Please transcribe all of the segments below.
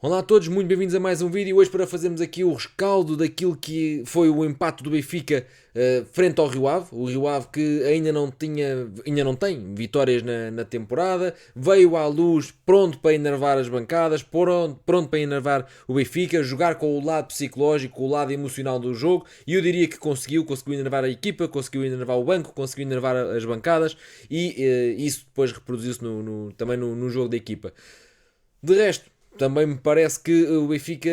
Olá a todos, muito bem-vindos a mais um vídeo. Hoje para fazermos aqui o rescaldo daquilo que foi o empate do Benfica frente ao Rio Ave. O Rio Ave que ainda não tem vitórias na temporada. Veio à Luz pronto para enervar as bancadas, pronto para enervar o Benfica, jogar com o lado psicológico, o lado emocional do jogo. E eu diria que conseguiu enervar a equipa, conseguiu enervar o banco, conseguiu enervar as bancadas e isso depois reproduziu-se também no jogo da equipa. De resto, também me parece que o Benfica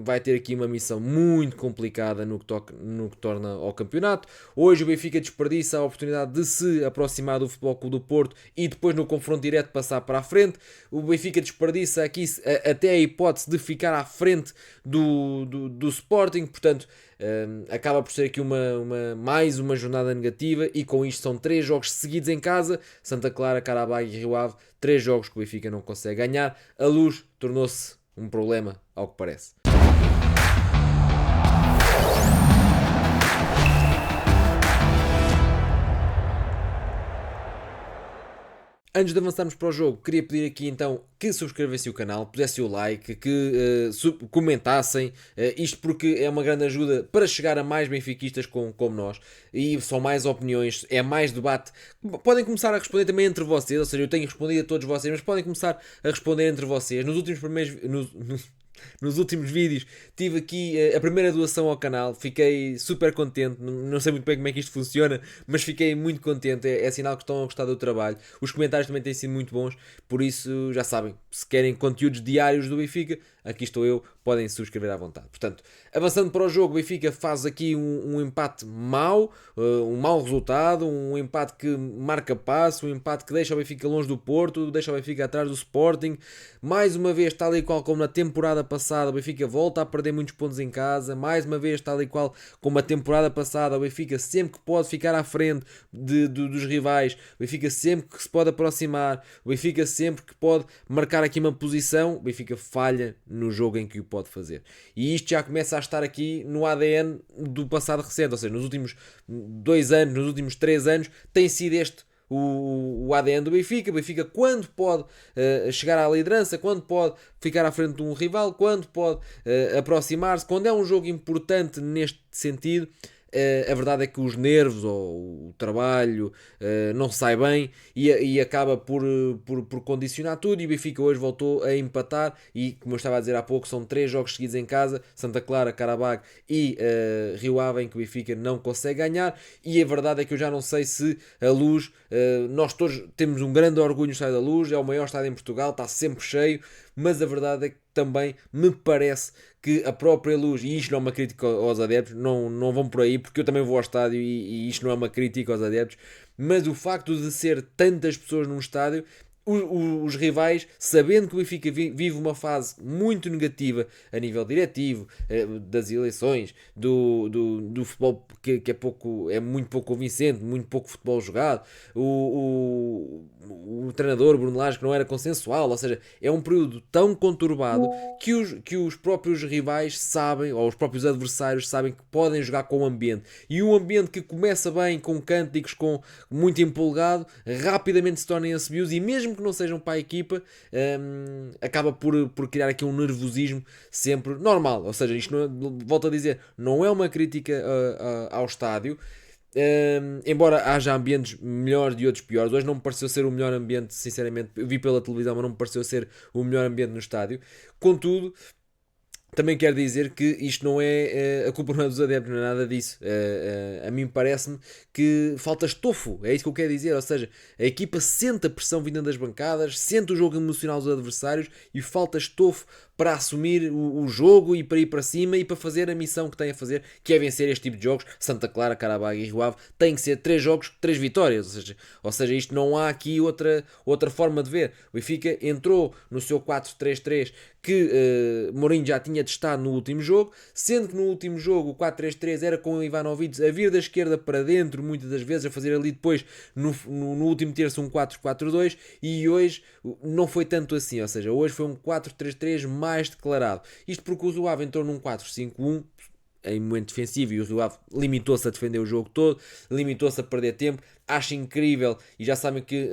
vai ter aqui uma missão muito complicada no que torna ao campeonato. Hoje o Benfica desperdiça a oportunidade de se aproximar do Futebol Clube do Porto e depois no confronto direto passar para a frente. O Benfica desperdiça aqui até a hipótese de ficar à frente do Sporting, portanto acaba por ser aqui mais uma jornada negativa e com isto são 3 jogos seguidos em casa, Santa Clara, Carabag e Rio Ave, 3 jogos que o Benfica não consegue ganhar. A Luz tornou-se um problema, ao que parece. Antes de avançarmos para o jogo, queria pedir aqui então que subscrevessem o canal, pusessem o like, que comentassem, isto porque é uma grande ajuda para chegar a mais benfiquistas como nós, e são mais opiniões, é mais debate. Podem começar a responder também entre vocês, ou seja, eu tenho respondido a todos vocês, mas podem começar a responder entre vocês. Nos últimos vídeos tive aqui a primeira doação ao canal, fiquei super contente, não sei muito bem como é que isto funciona, mas fiquei muito contente, é sinal que estão a gostar do trabalho. Os comentários também têm sido muito bons, por isso já sabem, se querem conteúdos diários do Benfica, aqui estou eu, podem subscrever à vontade. Portanto, avançando para o jogo, o Benfica faz aqui um empate mau, um mau resultado, um empate que marca passo, um empate que deixa o Benfica longe do Porto, deixa o Benfica atrás do Sporting. Mais uma vez, tal e qual como na temporada passada, o Benfica volta a perder muitos pontos em casa. Mais uma vez, tal e qual como a temporada passada, o Benfica sempre que pode ficar à frente dos rivais, o Benfica sempre que se pode aproximar, o Benfica sempre que pode marcar aqui uma posição, o Benfica falha no jogo em que o pode fazer. E isto já começa a estar aqui no ADN do passado recente, ou seja, nos últimos 2 anos, nos últimos 3 anos, tem sido este o ADN do Benfica. O Benfica, quando pode chegar à liderança, quando pode ficar à frente de um rival, quando pode aproximar-se, quando é um jogo importante neste sentido, a verdade é que os nervos ou o trabalho não sai bem e acaba por condicionar tudo. E o Benfica hoje voltou a empatar e, como eu estava a dizer há pouco, são 3 jogos seguidos em casa, Santa Clara, Carabag e Rio Ave, em que o Benfica não consegue ganhar. E a verdade é que eu já não sei se a Luz, nós todos temos um grande orgulho no estádio da Luz, é o maior estádio em Portugal, está sempre cheio, mas a verdade é que também me parece que a própria Luz, e isto não é uma crítica aos adeptos, não vão por aí, porque eu também vou ao estádio e isto não é uma crítica aos adeptos, mas o facto de ser tantas pessoas num estádio, os rivais, sabendo que o Benfica vive uma fase muito negativa a nível diretivo, das eleições, do futebol que é muito pouco convincente, muito pouco futebol jogado, o treinador Bruno Lage que não era consensual, ou seja, é um período tão conturbado que os próprios rivais sabem, ou os próprios adversários sabem que podem jogar com o ambiente, e um ambiente que começa bem com cânticos, com muito empolgado, rapidamente se torna assobios, e mesmo que não sejam para a equipa, acaba por criar aqui um nervosismo sempre normal. Ou seja, isto volto a dizer, não é uma crítica ao estádio, embora haja ambientes melhores e outros piores. Hoje não me pareceu ser o melhor ambiente, sinceramente. Eu vi pela televisão, mas não me pareceu ser o melhor ambiente no estádio. Contudo, também quero dizer que isto não é a culpa não é dos adeptos, não é nada disso. A mim parece-me que falta estofo, é isso que eu quero dizer. Ou seja, a equipa sente a pressão vinda das bancadas, sente o jogo emocional dos adversários e falta estofo para assumir o jogo e para ir para cima e para fazer a missão que tem a fazer, que é vencer este tipo de jogos. Santa Clara, Carabag e Rio Ave tem que ser 3 jogos, 3 vitórias. Ou seja, isto não há aqui outra forma de ver. O Benfica entrou no seu 4-3-3 que Mourinho já tinha testado no último jogo, sendo que no último jogo o 4-3-3 era com o Ivanovic a vir da esquerda para dentro, muitas das vezes a fazer ali depois no último terço um 4-4-2, e hoje não foi tanto assim, ou seja, hoje foi um 4-3-3 mais declarado. Isto porque o Rio Ave entrou num 4-5-1 em momento defensivo e o Rio Ave limitou-se a defender o jogo todo, limitou-se a perder tempo. Acho incrível, e já sabem que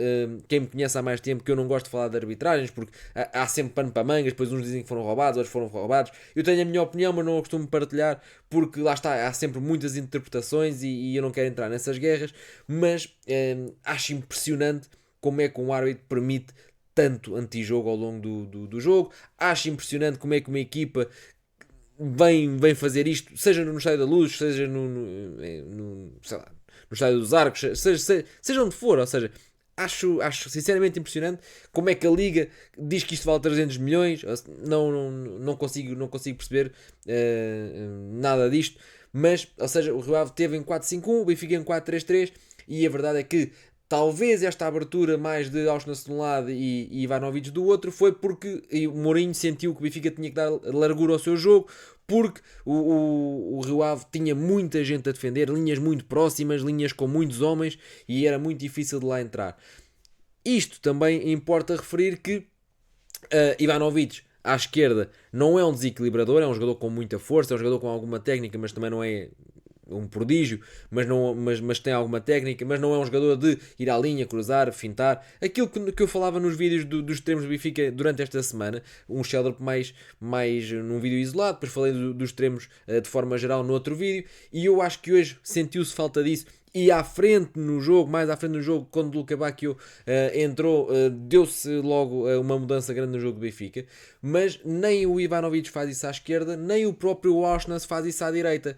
quem me conhece há mais tempo que eu não gosto de falar de arbitragens, porque há sempre pano para mangas, depois uns dizem que foram roubados, outros foram roubados. Eu tenho a minha opinião, mas não a costumo partilhar, porque lá está, há sempre muitas interpretações e eu não quero entrar nessas guerras, mas acho impressionante como é que um árbitro permite tanto antijogo ao longo do jogo. Acho impressionante como é que uma equipa vem fazer isto, seja no Estádio da Luz, seja sei lá, no Estádio dos Arcos, seja onde for, ou seja, acho sinceramente impressionante como é que a Liga diz que isto vale 300 milhões, não consigo perceber nada disto, mas, ou seja, o Rio Ave teve em 4-5-1, o Benfica em 4-3-3, e a verdade é que talvez esta abertura mais de Auschwitz de um lado e Ivanovic do outro foi porque o Mourinho sentiu que o Benfica tinha que dar largura ao seu jogo, porque o Rio Ave tinha muita gente a defender, linhas muito próximas, linhas com muitos homens, e era muito difícil de lá entrar. Isto também importa referir que Ivanovic à esquerda não é um desequilibrador, é um jogador com muita força, é um jogador com alguma técnica, mas também não é um prodígio, mas tem alguma técnica, mas não é um jogador de ir à linha, cruzar, fintar. Aquilo que eu falava nos vídeos dos extremos do Benfica durante esta semana, um Sheldon mais num vídeo isolado, depois falei dos extremos de forma geral no outro vídeo, e eu acho que hoje sentiu-se falta disso. E à frente no jogo, mais à frente no jogo, quando o Luca Bacchio entrou, deu-se logo uma mudança grande no jogo do Benfica. Mas nem o Ivanovic faz isso à esquerda, nem o próprio Auschwitz faz isso à direita.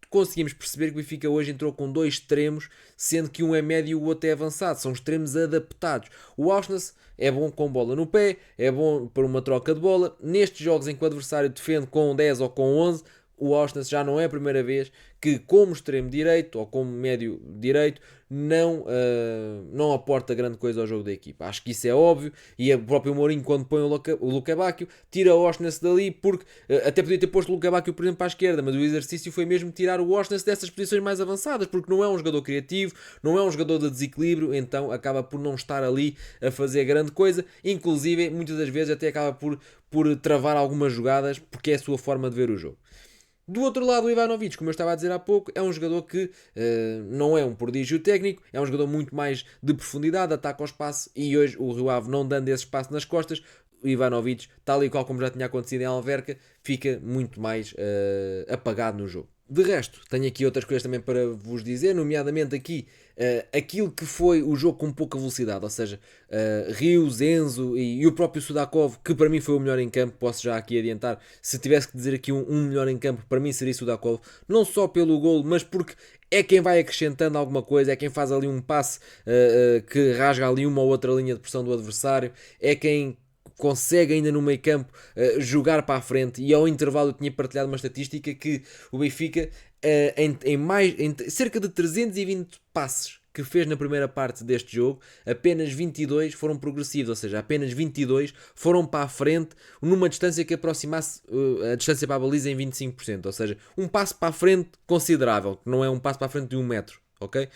Conseguimos perceber que o Benfica hoje entrou com dois extremos, sendo que um é médio e o outro é avançado. São extremos adaptados. O Auschwitz é bom com bola no pé, é bom para uma troca de bola. Nestes jogos em que o adversário defende com 10 ou com 11, o Auschwitz já não é a primeira vez que, como extremo direito ou como médio direito, não aporta grande coisa ao jogo da equipa. Acho que isso é óbvio, e o próprio Mourinho, quando põe o Luca Bacchio, tira o Auschwitz dali, porque até podia ter posto o Luca Bacchio, por exemplo, para a esquerda, mas o exercício foi mesmo tirar o Auschwitz dessas posições mais avançadas, porque não é um jogador criativo, não é um jogador de desequilíbrio, então acaba por não estar ali a fazer grande coisa, inclusive muitas das vezes até acaba por travar algumas jogadas, porque é a sua forma de ver o jogo. Do outro lado, o Ivanovic, como eu estava a dizer há pouco, é um jogador que não é um prodígio técnico, é um jogador muito mais de profundidade, ataca ao espaço, e hoje o Rio Ave, não dando esse espaço nas costas, o Ivanovic, tal e qual como já tinha acontecido em Alverca, fica muito mais apagado no jogo. De resto, tenho aqui outras coisas também para vos dizer, nomeadamente aqui aquilo que foi o jogo com pouca velocidade, ou seja, Rios, Enzo e o próprio Sudakov, que para mim foi o melhor em campo. Posso já aqui adiantar, se tivesse que dizer aqui um melhor em campo, para mim seria Sudakov, não só pelo golo, mas porque é quem vai acrescentando alguma coisa, é quem faz ali um passe que rasga ali uma ou outra linha de pressão do adversário, é quem consegue ainda no meio campo jogar para a frente. E ao intervalo eu tinha partilhado uma estatística que o Benfica em cerca de 320 passes que fez na primeira parte deste jogo, apenas 22 foram progressivos, ou seja, apenas 22 foram para a frente numa distância que aproximasse a distância para a baliza em 25%, ou seja, um passo para a frente considerável, que não é um passo para a frente de 1 metro, ok?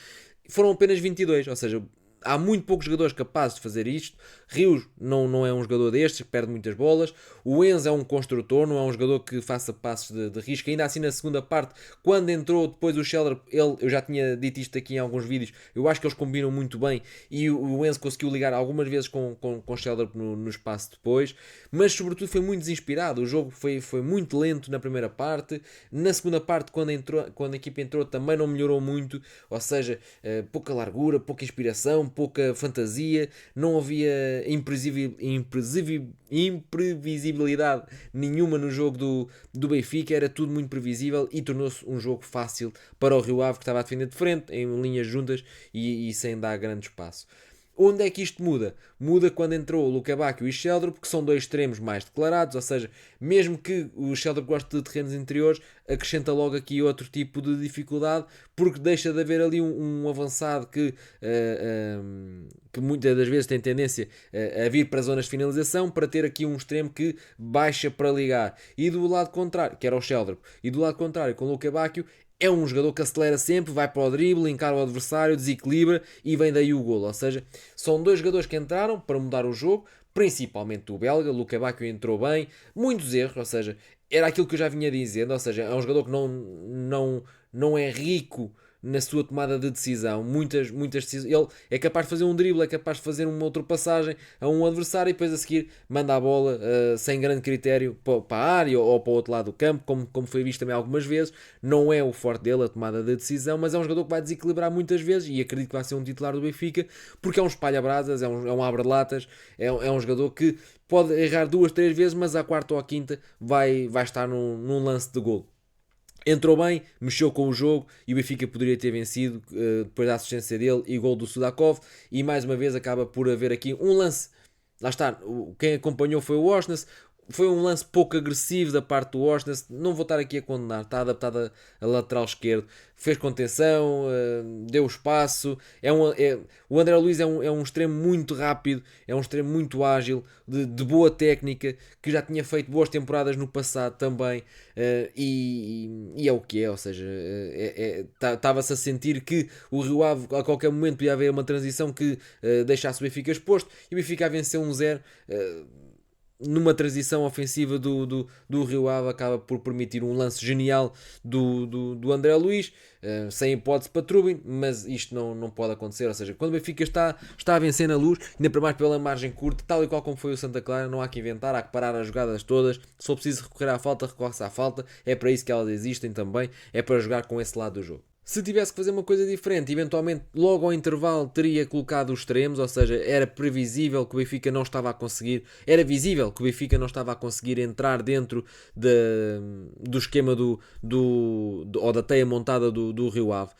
Foram apenas 22, ou seja, há muito poucos jogadores capazes de fazer isto. Rios não é um jogador destes, que perde muitas bolas. O Enzo é um construtor, não é um jogador que faça passos de risco. Ainda assim, na segunda parte, quando entrou depois o Scheller, eu já tinha dito isto aqui em alguns vídeos, eu acho que eles combinam muito bem, e o Enzo conseguiu ligar algumas vezes com o Scheller no espaço depois, mas sobretudo foi muito desinspirado. O jogo foi muito lento na primeira parte. Na segunda parte, quando a equipa entrou, também não melhorou muito, ou seja, pouca largura, pouca inspiração, pouca fantasia, não havia imprevisibilidade nenhuma no jogo do Benfica, era tudo muito previsível e tornou-se um jogo fácil para o Rio Ave, que estava a defender de frente, em linhas juntas e sem dar grande espaço. Onde é que isto muda? Muda quando entrou o Luca Bacchio e Sheldrop, que são dois extremos mais declarados, ou seja, mesmo que o Sheldrop goste de terrenos interiores, acrescenta logo aqui outro tipo de dificuldade, porque deixa de haver ali um avançado que muitas das vezes tem tendência a vir para zonas de finalização, para ter aqui um extremo que baixa para ligar. E do lado contrário, que era o Sheldrop, e do lado contrário, com o Luca Bacchio, é um jogador que acelera sempre, vai para o drible, encara o adversário, desequilibra e vem daí o golo. Ou seja, são dois jogadores que entraram para mudar o jogo, principalmente o belga. Luca Bacchio entrou bem, muitos erros, ou seja, era aquilo que eu já vinha dizendo, ou seja, é um jogador que não é rico na sua tomada de decisão, muitas decisões. Ele é capaz de fazer um drible, é capaz de fazer uma ultrapassagem a um adversário e depois a seguir manda a bola sem grande critério para a área ou para o outro lado do campo, como foi visto também algumas vezes. Não é o forte dele a tomada de decisão, mas é um jogador que vai desequilibrar muitas vezes e acredito que vai ser um titular do Benfica, porque é um espalha-brasas, é um abre-latas, é um jogador que pode errar 2, 3 vezes, mas à quarta ou à quinta vai estar num lance de gol. Entrou bem, mexeu com o jogo e o Benfica poderia ter vencido depois da assistência dele e gol do Sudakov. E mais uma vez acaba por haver aqui um lance. Lá está, quem acompanhou foi o Oshness. Foi um lance pouco agressivo da parte do Oshness. Não vou estar aqui a condenar, está adaptado a lateral esquerdo. Fez contenção, deu espaço. O André Luiz é um extremo muito rápido, é um extremo muito ágil, de boa técnica, que já tinha feito boas temporadas no passado também. E é o que é, ou seja, estava-se a sentir que o Rio Ave a qualquer momento podia haver uma transição que deixasse o Benfica exposto e o Benfica a vencer 1-0. Numa transição ofensiva do Rio Ave acaba por permitir um lance genial do André Luiz, sem hipótese para Trubin, mas isto não pode acontecer, ou seja, quando o Benfica está a vencer na Luz, ainda para mais pela margem curta, tal e qual como foi o Santa Clara, não há que inventar, há que parar as jogadas todas. Se for preciso recorrer à falta, recorre-se à falta, é para isso que elas existem também, é para jogar com esse lado do jogo. Se tivesse que fazer uma coisa diferente, eventualmente logo ao intervalo teria colocado os extremos, ou seja, era previsível que o Benfica não estava a conseguir, era visível que o Benfica não estava a conseguir entrar dentro do esquema ou da teia montada do Rio Ave.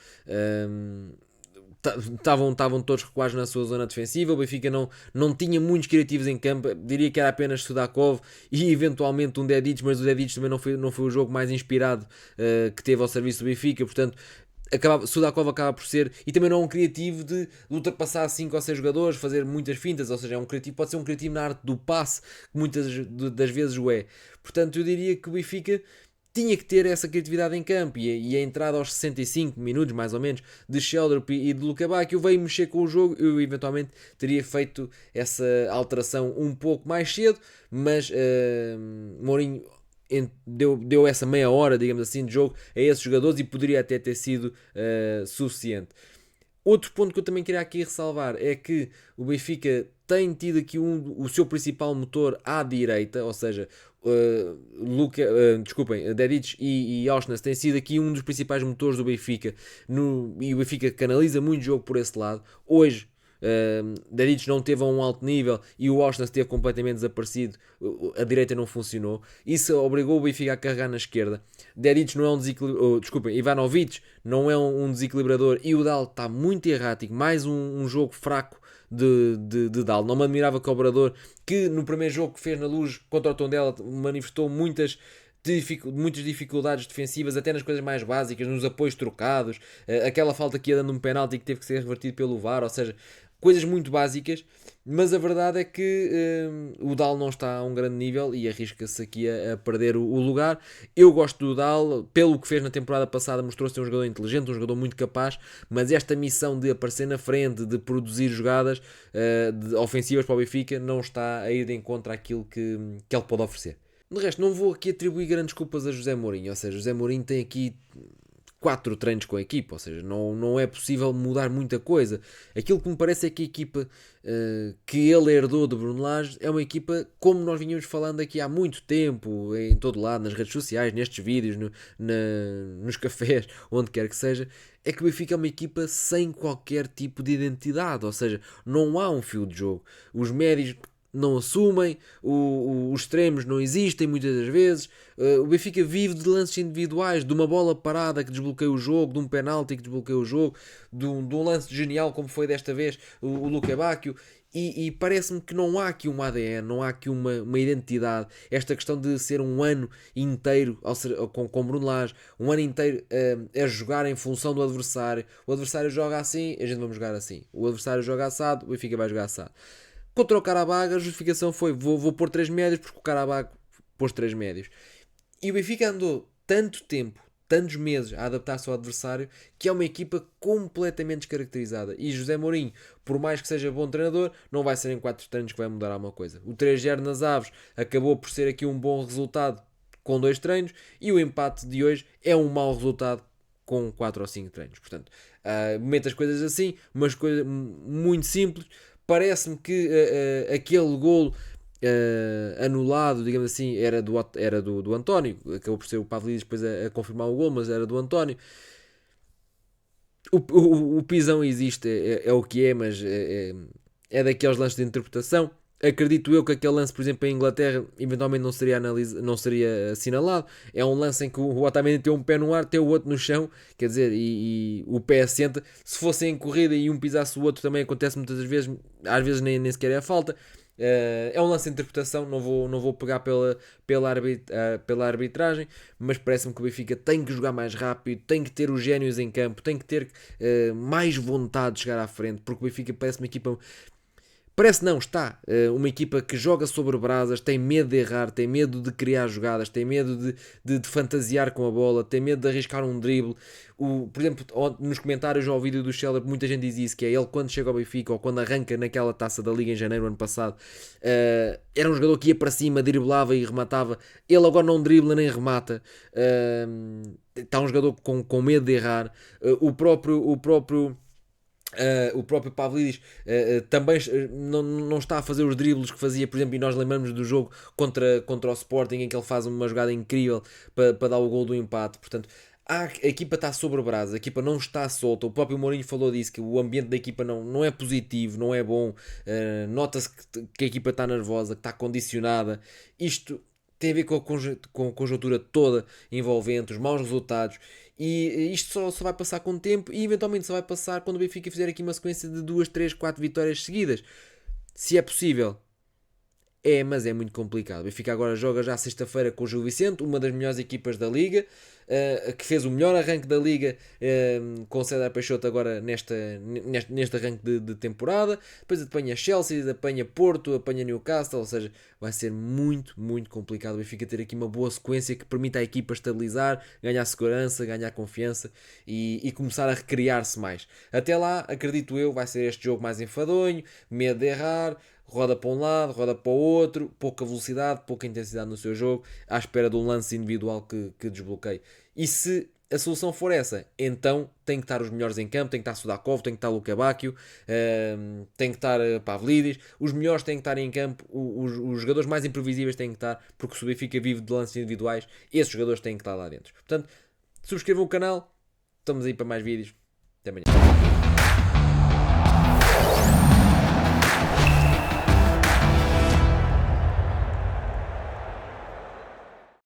Estavam todos recuados na sua zona defensiva. O Benfica não tinha muitos criativos em campo, diria que era apenas Sudakov e eventualmente um Dedic, mas o Dedic também não foi o jogo mais inspirado que teve ao serviço do Benfica, portanto Sudakov acaba por ser, e também não é um criativo de ultrapassar 5 ou 6 jogadores, fazer muitas fintas, ou seja, é um criativo, pode ser um criativo na arte do passe, que muitas das vezes o é. Portanto, eu diria que o Benfica tinha que ter essa criatividade em campo, e a entrada aos 65 minutos, mais ou menos, de Sheldrop e de Luca Bacchio veio mexer com o jogo. Eu eventualmente teria feito essa alteração um pouco mais cedo, mas Mourinho deu essa meia hora, digamos assim, de jogo a esses jogadores e poderia até ter sido suficiente. Outro ponto que eu também queria aqui ressalvar é que o Benfica tem tido aqui o seu principal motor à direita, ou seja, Dedic e Auschwitz têm sido aqui um dos principais motores do Benfica, e o Benfica canaliza muito jogo por esse lado. Hoje Dedic não teve a um alto nível e o Auschwitz esteve completamente desaparecido, a direita não funcionou, isso obrigou o Benfica a carregar na esquerda. Dedic não é um desequilibrador, Ivanovic não é um desequilibrador e o Dal está muito errático, mais um jogo fraco de Dal. Não me admirava que o Obrador, que no primeiro jogo que fez na Luz contra o Tondela manifestou muitas dificuldades defensivas, até nas coisas mais básicas, nos apoios trocados, aquela falta que ia dando um penalti que teve que ser revertido pelo VAR, ou seja, coisas muito básicas, mas a verdade é que o Dal não está a um grande nível e arrisca-se aqui a perder o lugar. Eu gosto do Dal, pelo que fez na temporada passada, mostrou-se um jogador inteligente, um jogador muito capaz, mas esta missão de aparecer na frente, de produzir jogadas ofensivas para o Benfica, não está a ir de encontro àquilo que ele pode oferecer. De resto, não vou aqui atribuir grandes culpas a José Mourinho, ou seja, José Mourinho tem aqui 4 treinos com a equipa, ou seja, não é possível mudar muita coisa. Aquilo que me parece é que a equipa que ele herdou de Bruno Lage é uma equipa como nós vinhamos falando aqui há muito tempo, em todo lado, nas redes sociais, nestes vídeos, nos cafés, onde quer que seja, é que o Benfica é uma equipa sem qualquer tipo de identidade, ou seja, não há um fio de jogo. Os médios não assumem, os extremos não existem muitas das vezes. O Benfica vive de lances individuais, de uma bola parada que desbloqueia o jogo, de um penalti que desbloqueia o jogo, de um lance genial como foi desta vez o Luca Bacchio. E parece-me que não há aqui uma ADN, não há aqui uma identidade. Esta questão de ser um ano inteiro com Bruno Lage, um ano inteiro a jogar em função do adversário. O adversário joga assim, a gente vai jogar assim. O adversário joga assado, o Benfica vai jogar assado. Contra o Karabag a justificação foi vou pôr 3 médios porque o Karabag pôs 3 médios. E o Benfica andou tanto tempo, tantos meses a adaptar-se ao adversário, que é uma equipa completamente descaracterizada. E José Mourinho, por mais que seja bom treinador, não vai ser em 4 treinos que vai mudar alguma coisa. O 3-0 nas Aves acabou por ser aqui um bom resultado com 2 treinos, e o empate de hoje é um mau resultado com 4 ou 5 treinos. Portanto, mete as coisas assim, umas coisas muito simples. Parece-me que aquele golo anulado, digamos assim, era do António. Acabou por ser o Pavlidis depois a confirmar o gol, mas era do António. O pisão existe, é o que é, mas é daqueles lances de interpretação. Acredito eu que aquele lance, por exemplo, em Inglaterra, eventualmente não seria assinalado. É um lance em que o Otamendi tem um pé no ar, tem o outro no chão, quer dizer, e o pé assenta. Se fosse em corrida e um pisasse o outro, também acontece muitas vezes, às vezes nem sequer é falta. É um lance de interpretação, não vou pegar pela arbitragem, mas parece-me que o Benfica tem que jogar mais rápido, tem que ter os génios em campo, tem que ter mais vontade de chegar à frente, porque o Benfica parece uma equipa. Parece não, está. Uma equipa que joga sobre brasas, tem medo de errar, tem medo de criar jogadas, tem medo de fantasiar com a bola, tem medo de arriscar um drible. Por exemplo, nos comentários ao vídeo do Scheller, muita gente diz isso, que é ele quando chega ao Benfica ou quando arranca naquela taça da Liga em janeiro ano passado, era um jogador que ia para cima, driblava e rematava. Ele agora não dribla nem remata. Está um jogador com medo de errar. O próprio Pavlidis também não está a fazer os dribles que fazia, por exemplo, e nós lembramos do jogo contra o Sporting, em que ele faz uma jogada incrível para dar o gol do empate. Portanto, a equipa está sobre brasa, a equipa não está solta. O próprio Mourinho falou disso, que o ambiente da equipa não é positivo, não é bom. Nota-se que a equipa está nervosa, que está condicionada. Isto tem a ver com a conjuntura toda envolvente, os maus resultados, e isto só vai passar com o tempo, e eventualmente só vai passar quando o Benfica fizer aqui uma sequência de 2, 3, 4 vitórias seguidas. Se é possível, mas é muito complicado. O Benfica agora joga já sexta-feira com o Gil Vicente, uma das melhores equipas da Liga, que fez o melhor arranque da Liga com o César Peixoto agora neste arranque de temporada. Depois apanha Chelsea, apanha Porto, apanha Newcastle, ou seja, vai ser muito, muito complicado o Benfica ter aqui uma boa sequência que permita à equipa estabilizar, ganhar segurança, ganhar confiança e começar a recriar-se mais. Até lá, acredito eu, vai ser este jogo mais enfadonho, medo de errar, roda para um lado, roda para o outro, pouca velocidade, pouca intensidade no seu jogo, à espera de um lance individual que desbloqueie. E se a solução for essa, então tem que estar os melhores em campo, tem que estar Sudakov, tem que estar Luka Bacchio, tem que estar Pavlidis, os melhores têm que estar em campo, os jogadores mais imprevisíveis têm que estar, porque se o Benfica vive de lances individuais, esses jogadores têm que estar lá dentro. Portanto, subscrevam o canal, estamos aí para mais vídeos. Até amanhã.